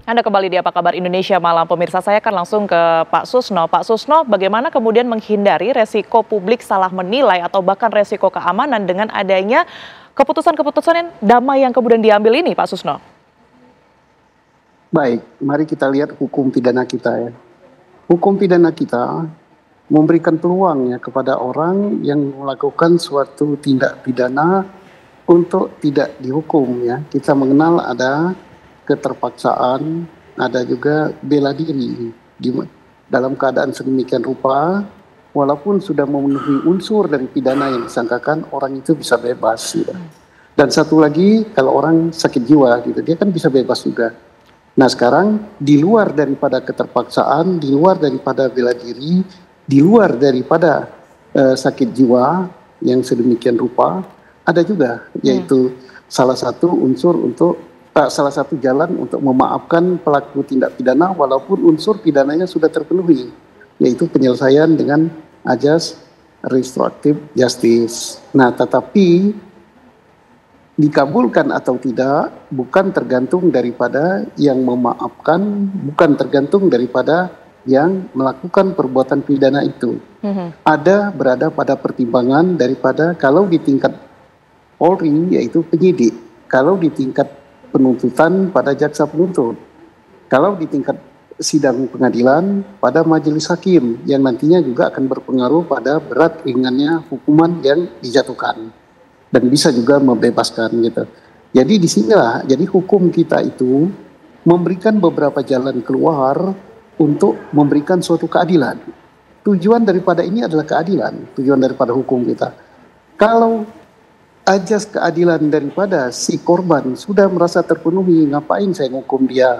Anda kembali di Apa Kabar Indonesia Malam, pemirsa. Saya akan langsung ke Pak Susno. Pak Susno, bagaimana kemudian menghindari resiko publik salah menilai atau bahkan resiko keamanan dengan adanya keputusan-keputusan yang damai yang kemudian diambil ini, Pak Susno? Baik, mari kita lihat hukum pidana kita ya. Hukum pidana kita memberikan peluang ya kepada orang yang melakukan suatu tindak pidana untuk tidak dihukum ya. Kita mengenal ada keterpaksaan, ada juga bela diri dalam keadaan sedemikian rupa, walaupun sudah memenuhi unsur dari pidana yang disangkakan, orang itu bisa bebas gitu. Dan satu lagi, kalau orang sakit jiwa gitu, dia kan bisa bebas juga. Nah sekarang di luar daripada keterpaksaan, di luar daripada bela diri, di luar daripada sakit jiwa yang sedemikian rupa, ada juga yaitu salah satu unsur untuk salah satu jalan untuk memaafkan pelaku tindak pidana walaupun unsur pidananya sudah terpenuhi, yaitu penyelesaian dengan ajas restoratif justice. Nah, tetapi dikabulkan atau tidak bukan tergantung daripada yang memaafkan, bukan tergantung daripada yang melakukan perbuatan pidana itu. Ada berada pada pertimbangan daripada kalau di tingkat Polri yaitu penyidik, kalau di tingkat penuntutan pada jaksa penuntut, kalau di tingkat sidang pengadilan pada majelis hakim yang nantinya juga akan berpengaruh pada berat ringannya hukuman yang dijatuhkan dan bisa juga membebaskan gitu. Jadi disinilah, jadi hukum kita itu memberikan beberapa jalan keluar untuk memberikan suatu keadilan. Tujuan daripada ini adalah keadilan, tujuan daripada hukum kita. Kalau ajas keadilan daripada si korban sudah merasa terpenuhi, ngapain saya ngukum dia?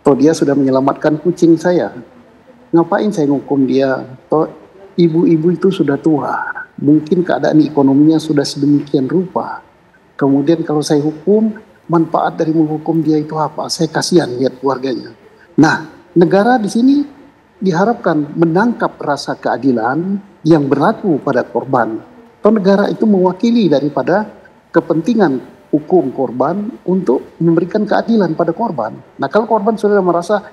Toh dia sudah menyelamatkan kucing saya. Ngapain saya ngukum dia? Toh ibu-ibu itu sudah tua. Mungkin keadaan ekonominya sudah sedemikian rupa. Kemudian kalau saya hukum, manfaat dari menghukum dia itu apa? Saya kasihan lihat keluarganya. Nah, negara di sini diharapkan menangkap rasa keadilan yang berlaku pada korban. Negara itu mewakili daripada kepentingan hukum korban untuk memberikan keadilan pada korban. Nah, kalau korban sudah merasa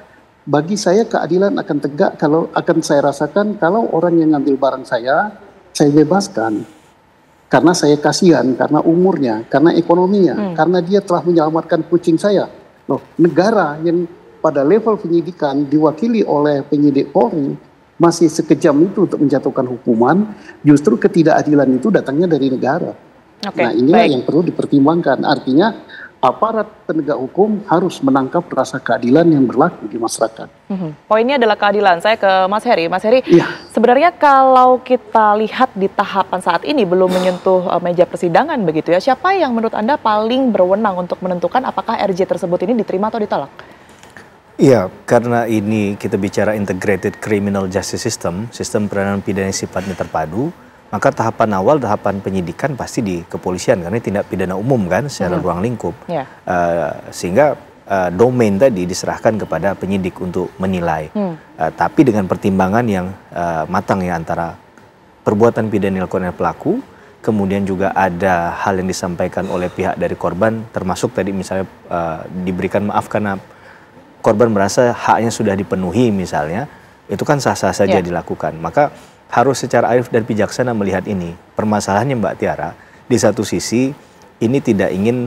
bagi saya keadilan akan tegak kalau akan saya rasakan kalau orang yang ngambil barang saya bebaskan. Karena saya kasihan, karena umurnya, karena ekonominya, karena dia telah menyelamatkan kucing saya. Loh, negara yang pada level penyidikan diwakili oleh penyidik Polri masih sekejam itu untuk menjatuhkan hukuman, justru ketidakadilan itu datangnya dari negara. Nah inilah yang perlu dipertimbangkan. Artinya aparat penegak hukum harus menangkap rasa keadilan yang berlaku di masyarakat. Poinnya adalah keadilan. Saya ke Mas Heri. Mas Heri, sebenarnya kalau kita lihat di tahapan saat ini belum menyentuh meja persidangan begitu ya, siapa yang menurut Anda paling berwenang untuk menentukan apakah RJ tersebut ini diterima atau ditolak? Iya, karena ini kita bicara integrated criminal justice system, sistem penanganan pidana sifatnya terpadu, maka tahapan awal, tahapan penyidikan pasti di kepolisian, karena ini tindak pidana umum kan, secara ruang lingkup. Sehingga domain tadi diserahkan kepada penyidik untuk menilai. Tapi dengan pertimbangan yang matang ya, antara perbuatan pidana yang dilakukan oleh pelaku, kemudian juga ada hal yang disampaikan oleh pihak dari korban, termasuk tadi misalnya diberikan maaf karena korban merasa haknya sudah dipenuhi misalnya, itu kan sah-sah saja dilakukan. Maka harus secara arif dan bijaksana melihat ini. Permasalahannya Mbak Tiara, di satu sisi ini tidak ingin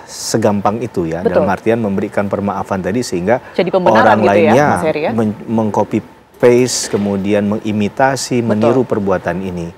segampang itu ya, dalam artian memberikan permaafan tadi sehingga orang gitu lainnya ya, mengcopy paste, kemudian mengimitasi, meniru perbuatan ini.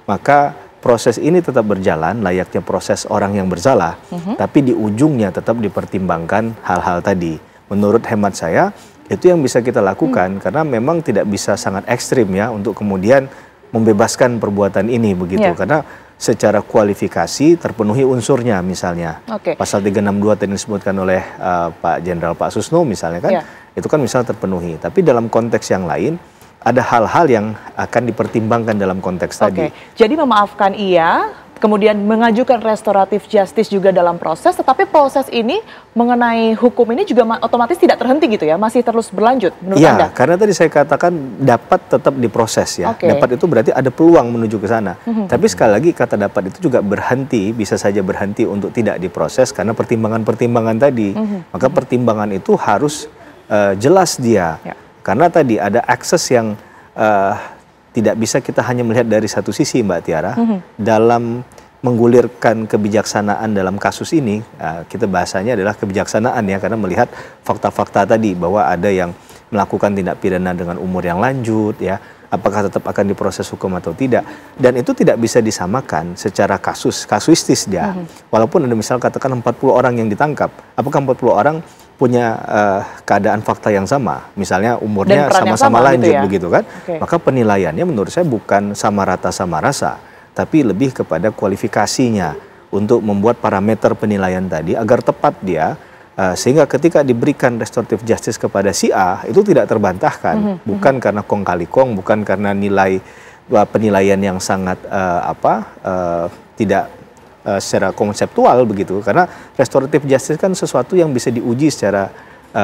Maka proses ini tetap berjalan layaknya proses orang yang bersalah, tapi di ujungnya tetap dipertimbangkan hal-hal tadi. Menurut hemat saya, itu yang bisa kita lakukan karena memang tidak bisa sangat ekstrim ya untuk kemudian membebaskan perbuatan ini begitu. Karena secara kualifikasi terpenuhi unsurnya misalnya. Pasal 362 tadi disebutkan oleh Pak Jenderal Pak Susno misalnya kan, itu kan misalnya terpenuhi. Tapi dalam konteks yang lain, ada hal-hal yang akan dipertimbangkan dalam konteks tadi. Jadi memaafkan iya, kemudian mengajukan restoratif justice juga dalam proses, tetapi proses ini mengenai hukum ini juga otomatis tidak terhenti gitu ya, masih terus berlanjut menurut Anda? Ya, karena tadi saya katakan dapat tetap diproses ya. Oke. Dapat itu berarti ada peluang menuju ke sana. Tapi sekali lagi kata dapat itu juga berhenti, bisa saja berhenti untuk tidak diproses karena pertimbangan-pertimbangan tadi. Maka pertimbangan itu harus jelas dia. Ya. Karena tadi ada akses yang tidak bisa kita hanya melihat dari satu sisi, Mbak Tiara. Dalam menggulirkan kebijaksanaan dalam kasus ini, kita bahasanya adalah kebijaksanaan ya, karena melihat fakta-fakta tadi bahwa ada yang melakukan tindak pidana dengan umur yang lanjut ya, apakah tetap akan diproses hukum atau tidak, dan itu tidak bisa disamakan secara kasuistis dia. Walaupun ada misal katakan 40 orang yang ditangkap, apakah 40 orang punya keadaan fakta yang sama, misalnya umurnya sama-sama lanjut gitu ya? Begitu kan? Maka penilaiannya menurut saya bukan sama rata sama rasa, tapi lebih kepada kualifikasinya untuk membuat parameter penilaian tadi agar tepat dia, sehingga ketika diberikan restoratif justice kepada si A itu tidak terbantahkan, bukan karena kong kali kong, bukan karena nilai penilaian yang sangat tidak secara konseptual begitu, karena restoratif justice kan sesuatu yang bisa diuji secara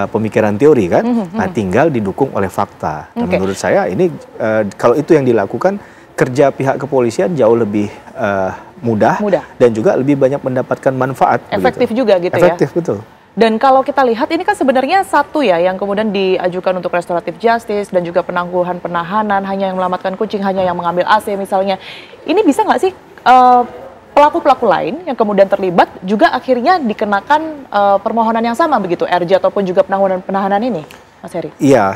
pemikiran teori kan, nah tinggal didukung oleh fakta. Nah, menurut saya ini kalau itu yang dilakukan, kerja pihak kepolisian jauh lebih mudah dan juga lebih banyak mendapatkan manfaat. Efektif begitu juga gitu. Efektif, ya. Betul. Dan kalau kita lihat ini kan sebenarnya satu ya yang kemudian diajukan untuk restoratif justice dan juga penangguhan penahanan, hanya yang melamatkan kucing, hanya yang mengambil AC misalnya. Ini bisa nggak sih pelaku-pelaku lain yang kemudian terlibat juga akhirnya dikenakan permohonan yang sama begitu, RJ ataupun juga penahanan ini? Mas Heri? Iya,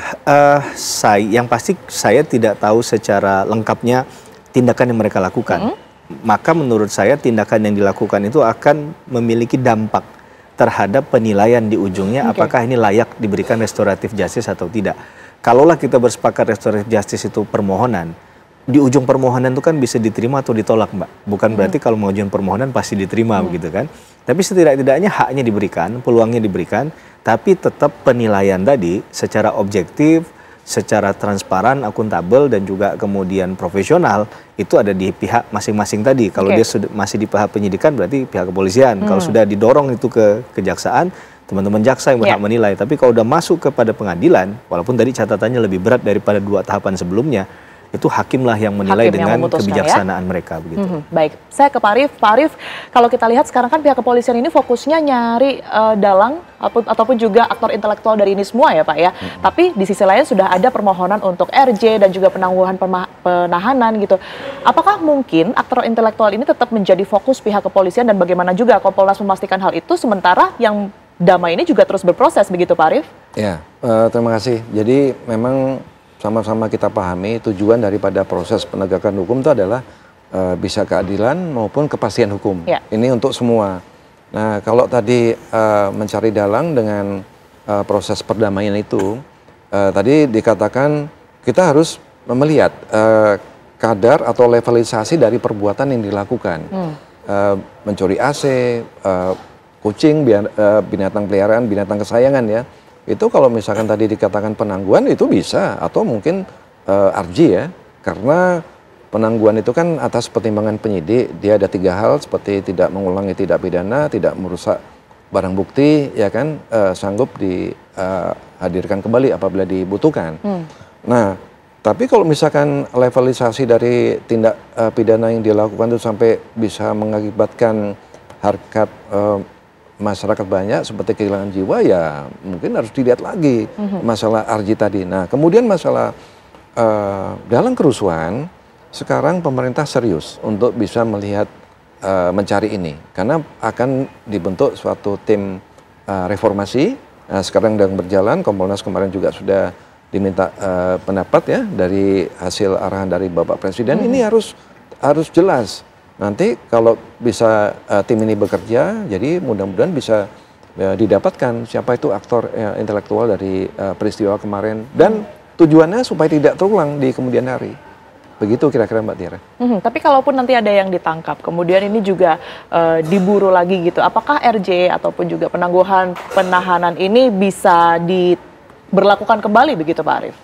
yang pasti saya tidak tahu secara lengkapnya tindakan yang mereka lakukan. Maka menurut saya tindakan yang dilakukan itu akan memiliki dampak terhadap penilaian di ujungnya, apakah ini layak diberikan restoratif justice atau tidak. Kalaulah kita bersepakat restoratif justice itu permohonan, di ujung permohonan itu kan bisa diterima atau ditolak, Mbak. Bukan berarti kalau mengajukan permohonan pasti diterima begitu kan. Tapi setidak-tidaknya haknya diberikan, peluangnya diberikan, tapi tetap penilaian tadi secara objektif, secara transparan, akuntabel, dan juga kemudian profesional itu ada di pihak masing-masing tadi. Kalau dia sudah masih di pihak penyidikan berarti pihak kepolisian. Kalau sudah didorong itu ke kejaksaan, teman-teman jaksa yang berhak menilai. Tapi kalau udah masuk kepada pengadilan, walaupun tadi catatannya lebih berat daripada 2 tahapan sebelumnya, itu hakimlah yang menilai dengan kebijaksanaan mereka begitu. Baik, saya ke Pak Arief. Pak Arief, kalau kita lihat sekarang kan pihak kepolisian ini fokusnya nyari dalang ataupun juga aktor intelektual dari ini semua ya Pak ya. Tapi di sisi lain sudah ada permohonan untuk RJ dan juga penangguhan penahanan gitu. Apakah mungkin aktor intelektual ini tetap menjadi fokus pihak kepolisian dan bagaimana juga Kompolnas memastikan hal itu sementara yang damai ini juga terus berproses begitu Pak Arief? Ya, terima kasih. Jadi memang sama-sama kita pahami tujuan daripada proses penegakan hukum itu adalah bisa keadilan maupun kepastian hukum. Ini untuk semua. Nah, kalau tadi mencari dalang dengan proses perdamaian itu, tadi dikatakan kita harus melihat kadar atau levelisasi dari perbuatan yang dilakukan. Mencuri AC, kucing, binatang peliharaan, binatang kesayangan ya. Itu kalau misalkan tadi dikatakan penangguhan itu bisa, atau mungkin RJ ya, karena penangguhan itu kan atas pertimbangan penyidik, dia ada 3 hal seperti tidak mengulangi tindak pidana, tidak merusak barang bukti, ya kan, sanggup dihadirkan kembali apabila dibutuhkan. Nah, tapi kalau misalkan levelisasi dari tindak pidana yang dilakukan itu sampai bisa mengakibatkan harkat masyarakat banyak seperti kehilangan jiwa, ya mungkin harus dilihat lagi masalah RJ tadi. Nah, kemudian masalah dalam kerusuhan, sekarang pemerintah serius untuk bisa melihat mencari ini, karena akan dibentuk suatu tim reformasi. Sekarang sedang berjalan, Kompolnas kemarin juga sudah diminta pendapat ya dari hasil arahan dari Bapak Presiden. Ini harus jelas. Nanti kalau bisa tim ini bekerja, jadi mudah-mudahan bisa didapatkan siapa itu aktor intelektual dari peristiwa kemarin, dan tujuannya supaya tidak terulang di kemudian hari. Begitu kira-kira Mbak Tiara. Tapi kalaupun nanti ada yang ditangkap, kemudian ini juga diburu lagi gitu, apakah RJ ataupun juga penangguhan penahanan ini bisa diberlakukan kembali begitu Pak Arief?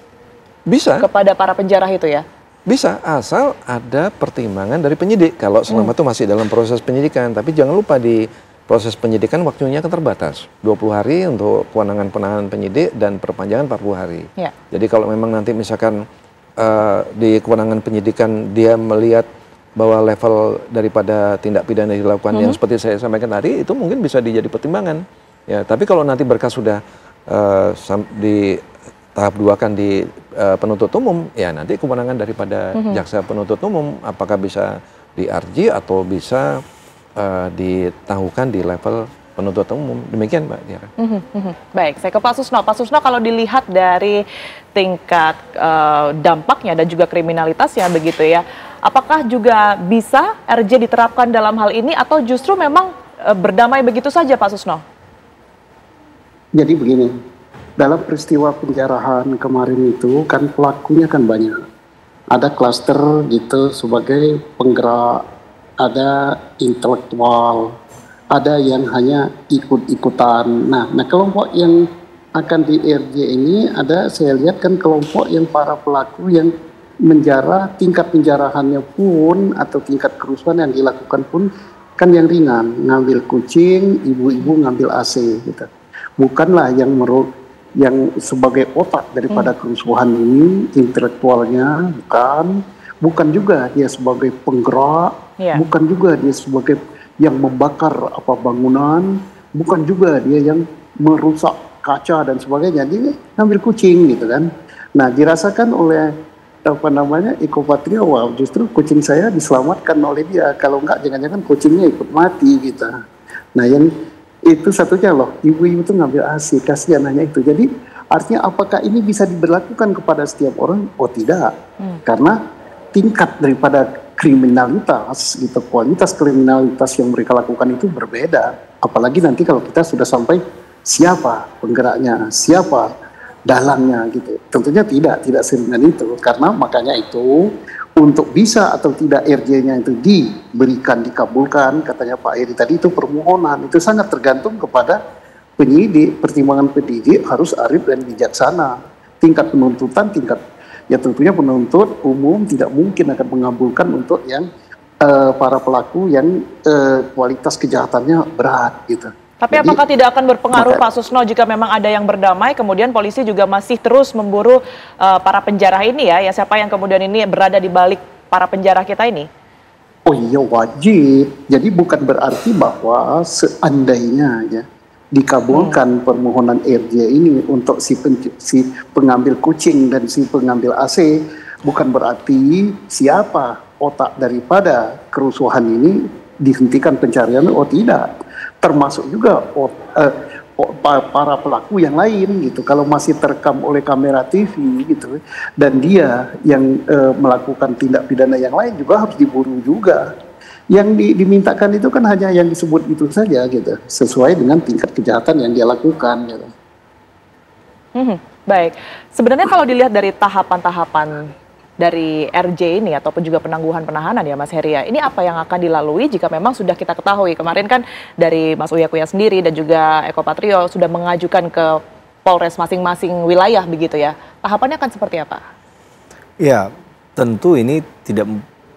Bisa. Kepada para penjara itu ya? Bisa, asal ada pertimbangan dari penyidik. Kalau selama itu masih dalam proses penyidikan. Tapi jangan lupa di proses penyidikan waktunya kan terbatas. 20 hari untuk kewenangan penahanan penyidik dan perpanjangan 40 hari. Ya. Jadi kalau memang nanti misalkan di kewenangan penyidikan dia melihat bahwa level daripada tindak pidana yang dilakukan yang seperti saya sampaikan tadi, itu mungkin bisa dijadi pertimbangan. Ya, tapi kalau nanti berkas sudah di tahap 2 kan di penuntut umum, ya nanti kewenangan daripada jaksa penuntut umum apakah bisa di-RJ atau bisa ditahukan di level penuntut umum. Demikian Mbak Tiara. Baik, saya ke Pak Susno. Pak Susno, kalau dilihat dari tingkat dampaknya dan juga kriminalitasnya begitu ya, apakah juga bisa RJ diterapkan dalam hal ini atau justru memang berdamai begitu saja Pak Susno? Jadi begini, dalam peristiwa penjarahan kemarin itu kan pelakunya kan banyak. Ada klaster gitu sebagai penggerak, ada intelektual, ada yang hanya ikut-ikutan. Nah kelompok yang akan di RJ ini ada, saya lihat kan kelompok yang para pelaku yang menjara, tingkat penjarahannya pun atau tingkat kerusuhan yang dilakukan pun kan yang ringan, ngambil kucing, ibu-ibu ngambil AC gitu. Bukanlah yang sebagai otak daripada kerusuhan ini, intelektualnya bukan juga dia sebagai penggerak, bukan juga dia sebagai yang membakar bangunan, bukan juga dia yang merusak kaca dan sebagainya. Dia ngambil kucing gitu kan. Nah, dirasakan oleh Eko Patrio, wah justru kucing saya diselamatkan oleh dia. Kalau enggak jangan-jangan kucingnya ikut mati gitu. Nah, yang itu satunya loh, ibu-ibu itu ngambil AC, kasihan hanya itu. Jadi artinya apakah ini bisa diberlakukan kepada setiap orang? Oh tidak, karena tingkat daripada kriminalitas, gitu, kualitas kriminalitas yang mereka lakukan itu berbeda. Apalagi nanti kalau kita sudah sampai siapa penggeraknya, siapa dalangnya gitu. Tentunya tidak seringan itu, karena makanya itu untuk bisa atau tidak RJ-nya itu diberikan, dikabulkan, katanya Pak Eri tadi, itu permohonan, itu sangat tergantung kepada penyidik. Pertimbangan penyidik harus arif dan bijaksana. Tingkat penuntutan, ya tentunya penuntut umum tidak mungkin akan mengabulkan untuk yang para pelaku yang kualitas kejahatannya berat gitu. Tapi jadi, apakah tidak akan berpengaruh Pak Susno jika memang ada yang berdamai, kemudian polisi juga masih terus memburu para penjara ini ya, siapa yang kemudian ini berada di balik para penjara kita ini? Oh iya, wajib. Jadi bukan berarti bahwa seandainya ya dikabulkan permohonan RJ ini untuk si pengambil kucing dan si pengambil AC, bukan berarti siapa otak daripada kerusuhan ini dihentikan pencarian. Oh tidak. Termasuk juga para pelaku yang lain gitu. Kalau masih terekam oleh kamera TV gitu, dan dia yang melakukan tindak pidana yang lain juga harus diburu juga. Yang dimintakan itu kan hanya yang disebut itu saja gitu, sesuai dengan tingkat kejahatan yang dia lakukan gitu. Baik, sebenarnya kalau dilihat dari tahapan-tahapan dari RJ ini ataupun juga penangguhan penahanan ya Mas Heri, ini apa yang akan dilalui jika memang sudah kita ketahui kemarin kan dari Mas Uya Kuya sendiri dan juga Eko Patrio sudah mengajukan ke Polres masing-masing wilayah begitu ya, tahapannya akan seperti apa? Ya tentu ini tidak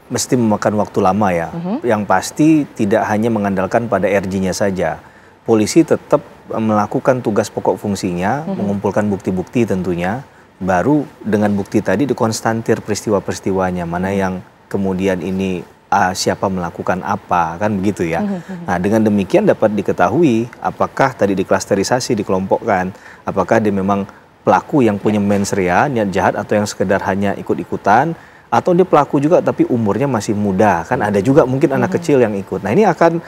mesti memakan waktu lama ya, yang pasti tidak hanya mengandalkan pada RJ-nya saja, polisi tetap melakukan tugas pokok fungsinya, mengumpulkan bukti-bukti tentunya. Baru dengan bukti tadi dikonstantir peristiwa-peristiwanya, mana yang kemudian ini siapa melakukan apa, kan begitu ya. Nah dengan demikian dapat diketahui apakah tadi diklasterisasi, dikelompokkan, apakah dia memang pelaku yang punya mens rea, niat jahat, atau yang sekedar hanya ikut-ikutan, atau dia pelaku juga tapi umurnya masih muda, kan ada juga mungkin anak kecil yang ikut. Nah ini akan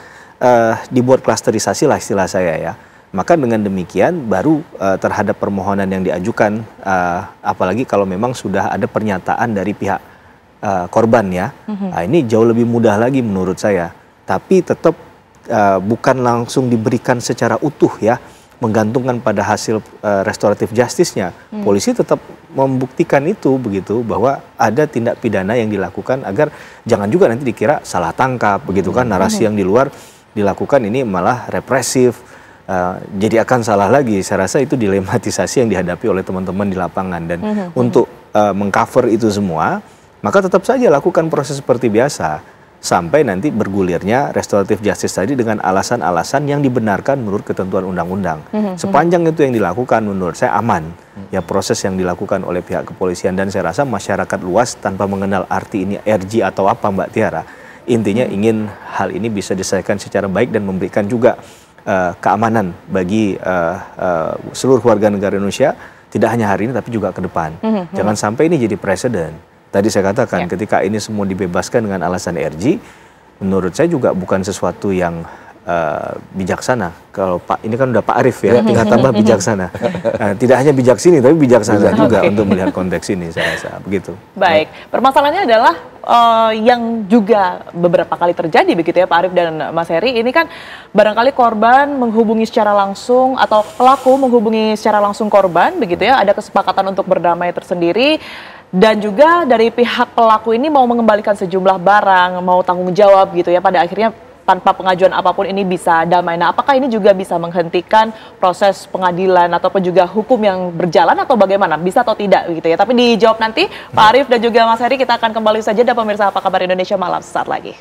dibuat klasterisasi lah istilah saya ya. Maka dengan demikian baru terhadap permohonan yang diajukan, apalagi kalau memang sudah ada pernyataan dari pihak korban ya, nah, ini jauh lebih mudah lagi menurut saya. Tapi tetap bukan langsung diberikan secara utuh ya, menggantungkan pada hasil restoratif justice-nya. Polisi tetap membuktikan itu begitu, bahwa ada tindak pidana yang dilakukan, agar jangan juga nanti dikira salah tangkap begitu kan, narasi yang di luar dilakukan ini malah represif. Jadi akan salah lagi. Saya rasa itu dilematisasi yang dihadapi oleh teman-teman di lapangan, dan untuk mengcover itu semua maka tetap saja lakukan proses seperti biasa sampai nanti bergulirnya restoratif justice tadi dengan alasan-alasan yang dibenarkan menurut ketentuan undang-undang. Sepanjang itu yang dilakukan menurut saya aman. Ya, proses yang dilakukan oleh pihak kepolisian, dan saya rasa masyarakat luas tanpa mengenal arti ini RG atau apa, Mbak Tiara, intinya ingin hal ini bisa diselesaikan secara baik dan memberikan juga keamanan bagi seluruh warga negara Indonesia, tidak hanya hari ini tapi juga ke depan. Jangan sampai ini jadi presiden. Tadi saya katakan ketika ini semua dibebaskan dengan alasan RG, menurut saya juga bukan sesuatu yang bijaksana. Kalau Pak ini kan udah Pak Arief ya, tinggal tambah bijaksana. Tidak hanya bijak sini tapi bijaksana juga untuk melihat konteks ini, saya rasa begitu. Baik, permasalahannya adalah yang juga beberapa kali terjadi begitu ya Pak Arief dan Mas Heri, ini kan barangkali korban menghubungi secara langsung atau pelaku menghubungi secara langsung korban begitu ya, ada kesepakatan untuk berdamai tersendiri, dan juga dari pihak pelaku ini mau mengembalikan sejumlah barang, mau tanggung jawab gitu ya, pada akhirnya tanpa pengajuan apapun ini bisa damai. Nah, apakah ini juga bisa menghentikan proses pengadilan ataupun juga hukum yang berjalan atau bagaimana? Bisa atau tidak begitu ya? Tapi dijawab nanti Pak Arief dan juga Mas Heri. Kita akan kembali saja dan pemirsa Apa Kabar Indonesia Malam sesaat lagi.